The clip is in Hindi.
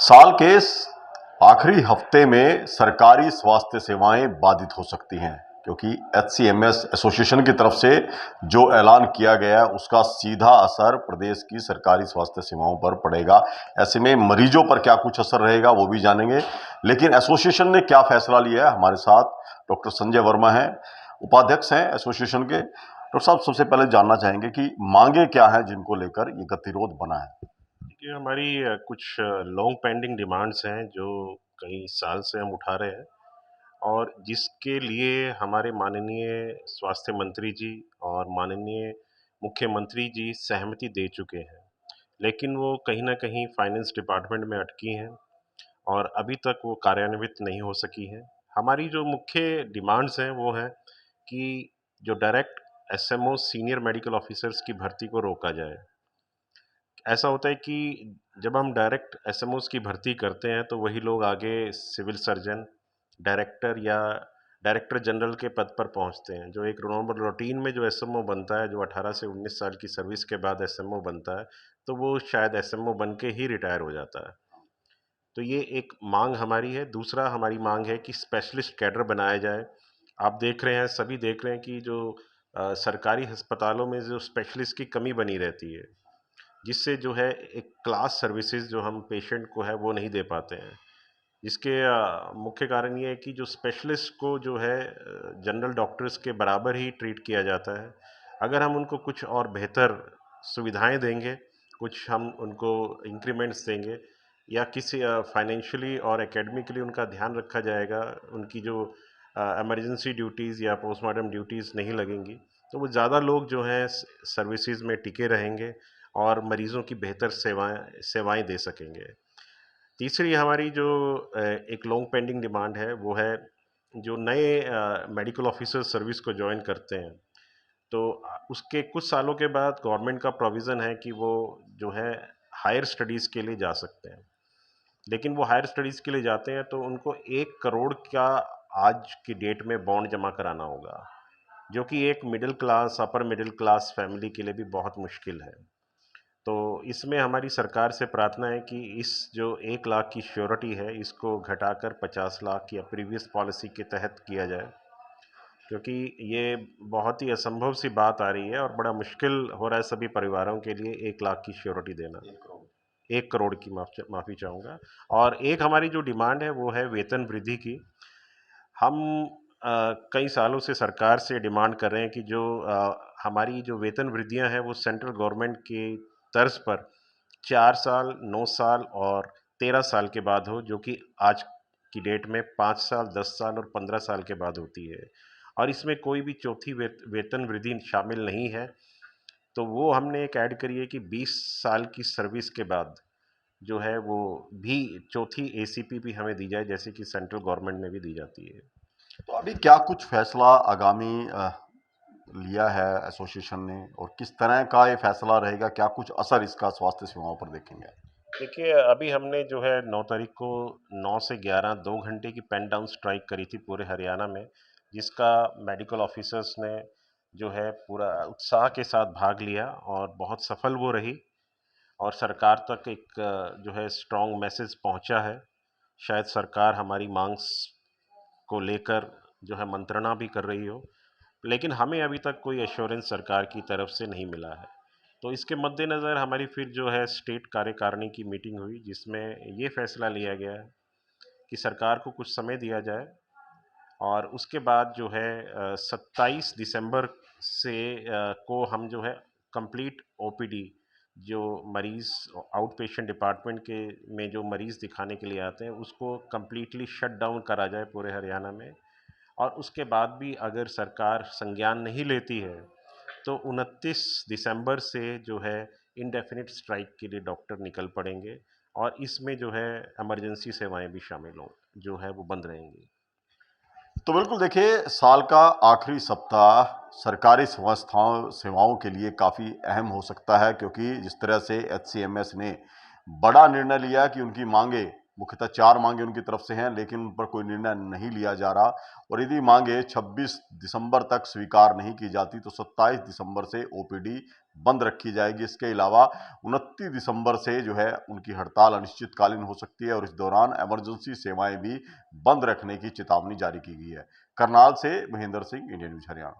साल के आखिरी हफ्ते में सरकारी स्वास्थ्य सेवाएं बाधित हो सकती हैं क्योंकि एचसीएमएस एसोसिएशन की तरफ से जो ऐलान किया गया है उसका सीधा असर प्रदेश की सरकारी स्वास्थ्य सेवाओं पर पड़ेगा। ऐसे में मरीजों पर क्या कुछ असर रहेगा वो भी जानेंगे, लेकिन एसोसिएशन ने क्या फैसला लिया है। हमारे साथ डॉक्टर संजय वर्मा हैं, उपाध्यक्ष हैं एसोसिएशन के। डॉक्टर साहब, सबसे पहले जानना चाहेंगे कि मांगे क्या हैं जिनको लेकर ये गतिरोध बना है। देखिए, हमारी कुछ लॉन्ग पेंडिंग डिमांड्स हैं जो कई साल से हम उठा रहे हैं और जिसके लिए हमारे माननीय स्वास्थ्य मंत्री जी और माननीय मुख्यमंत्री जी सहमति दे चुके हैं। लेकिन वो कहीं न कहीं फाइनेंस डिपार्टमेंट में अटकी हैं और अभी तक वो कार्यान्वित नहीं हो सकी हैं। हमारी जो मुख्य डिमांड्स हैं वो हैं कि जो direct SMO senior medical officers की भर्ती को रोका जाए। ऐसा होता है कि जब हम डायरेक्ट एसएमओज़ की भर्ती करते हैं तो वही लोग आगे सिविल सर्जन, डायरेक्टर या डायरेक्टर जनरल के पद पर पहुंचते हैं। जो एक नॉर्मल रूटीन में जो एसएमओ बनता है, जो 18 से 19 साल की सर्विस के बाद एसएमओ बनता है, तो वो शायद एसएमओ बन के ही रिटायर हो जाता है। तो ये एक मांग हमारी है। दूसरा हमारी मांग है कि स्पेशलिस्ट कैडर बनाया जाए। आप देख रहे हैं, सभी देख रहे हैं कि जो सरकारी अस्पतालों में जो स्पेशलिस्ट की कमी बनी रहती है, जिससे जो है एक क्लास सर्विसेज जो हम पेशेंट को है वो नहीं दे पाते हैं। इसके मुख्य कारण ये है कि जो स्पेशलिस्ट को जो है जनरल डॉक्टर्स के बराबर ही ट्रीट किया जाता है। अगर हम उनको कुछ और बेहतर सुविधाएं देंगे, कुछ हम उनको इंक्रीमेंट्स देंगे या किसी फाइनेंशियली और एकेडमिकली उनका ध्यान रखा जाएगा, उनकी जो इमरजेंसी ड्यूटीज़ या पोस्टमार्टम ड्यूटीज़ नहीं लगेंगी, तो वो ज़्यादा लोग जो हैं सर्विसेज में टिके रहेंगे और मरीज़ों की बेहतर सेवाएं सेवाएं दे सकेंगे। तीसरी हमारी जो एक लॉन्ग पेंडिंग डिमांड है वो है जो नए मेडिकल ऑफिसर सर्विस को ज्वाइन करते हैं, तो उसके कुछ सालों के बाद गवर्नमेंट का प्रोविज़न है कि वो जो है हायर स्टडीज़ के लिए जा सकते हैं। लेकिन वो हायर स्टडीज़ के लिए जाते हैं तो उनको 1 करोड़ का आज की डेट में बॉन्ड जमा कराना होगा, जो कि एक middle class, upper middle class family के लिए भी बहुत मुश्किल है। तो इसमें हमारी सरकार से प्रार्थना है कि इस जो 1 लाख की श्योरिटी है, इसको घटाकर 50 लाख या प्रीवियस पॉलिसी के तहत किया जाए, क्योंकि ये बहुत ही असंभव सी बात आ रही है और बड़ा मुश्किल हो रहा है सभी परिवारों के लिए 1 लाख की श्योरिटी देना। 1 करोड़ की माफ़ी चाहूँगा। और एक हमारी जो डिमांड है वो है वेतन वृद्धि की। हम कई सालों से सरकार से डिमांड कर रहे हैं कि जो हमारी जो वेतन वृद्धियां हैं वो सेंट्रल गवर्नमेंट की तर्ज पर 4 साल, 9 साल और 13 साल के बाद हो, जो कि आज की डेट में 5 साल, 10 साल और 15 साल के बाद होती है और इसमें कोई भी चौथी वेतन वृद्धि शामिल नहीं है। तो वो हमने एक ऐड करी है कि 20 साल की सर्विस के बाद जो है वो भी चौथी एसीपी भी हमें दी जाए, जैसे कि सेंट्रल गवर्नमेंट में भी दी जाती है। तो अभी क्या कुछ फैसला आगामी लिया है एसोसिएशन ने, और किस तरह का ये फैसला रहेगा, क्या कुछ असर इसका स्वास्थ्य सेवाओं पर देखेंगे। देखिए, अभी हमने जो है 9 तारीख को 9 से 11 2 घंटे की पेन डाउन स्ट्राइक करी थी पूरे हरियाणा में, जिसका मेडिकल ऑफिसर्स ने जो है पूरा उत्साह के साथ भाग लिया और बहुत सफल वो रही और सरकार तक एक जो है स्ट्रॉन्ग मैसेज पहुंचा है। शायद सरकार हमारी मांग को लेकर जो है मंत्रणा भी कर रही हो, लेकिन हमें अभी तक कोई एश्योरेंस सरकार की तरफ से नहीं मिला है। तो इसके मद्देनज़र हमारी फिर जो है स्टेट कार्यकारिणी की मीटिंग हुई, जिसमें ये फैसला लिया गया है कि सरकार को कुछ समय दिया जाए और उसके बाद जो है 27 दिसंबर से को हम जो है कंप्लीट ओपीडी, जो मरीज़ आउट पेशेंट डिपार्टमेंट के में जो मरीज़ दिखाने के लिए आते हैं उसको कम्प्लीटली शट डाउन करा जाए पूरे हरियाणा में। और उसके बाद भी अगर सरकार संज्ञान नहीं लेती है तो 29 दिसंबर से जो है इंडेफिनिट स्ट्राइक के लिए डॉक्टर निकल पड़ेंगे और इसमें जो है इमरजेंसी सेवाएं भी शामिल हों, जो है वो बंद रहेंगी। तो बिल्कुल देखिए, साल का आखिरी सप्ताह सरकारी संस्थाओं सेवाओं के लिए काफ़ी अहम हो सकता है, क्योंकि जिस तरह से एचसीएमएस ने बड़ा निर्णय लिया कि उनकी मांगे मुख्यतः 4 मांगे उनकी तरफ से हैं, लेकिन उन पर कोई निर्णय नहीं लिया जा रहा और यदि मांगे 26 दिसंबर तक स्वीकार नहीं की जाती तो 27 दिसंबर से ओपीडी बंद रखी जाएगी। इसके अलावा 29 दिसंबर से जो है उनकी हड़ताल अनिश्चितकालीन हो सकती है और इस दौरान इमरजेंसी सेवाएं भी बंद रखने की चेतावनी जारी की गई है। करनाल से महेंद्र सिंह, इंडिया न्यूज हरियाणा।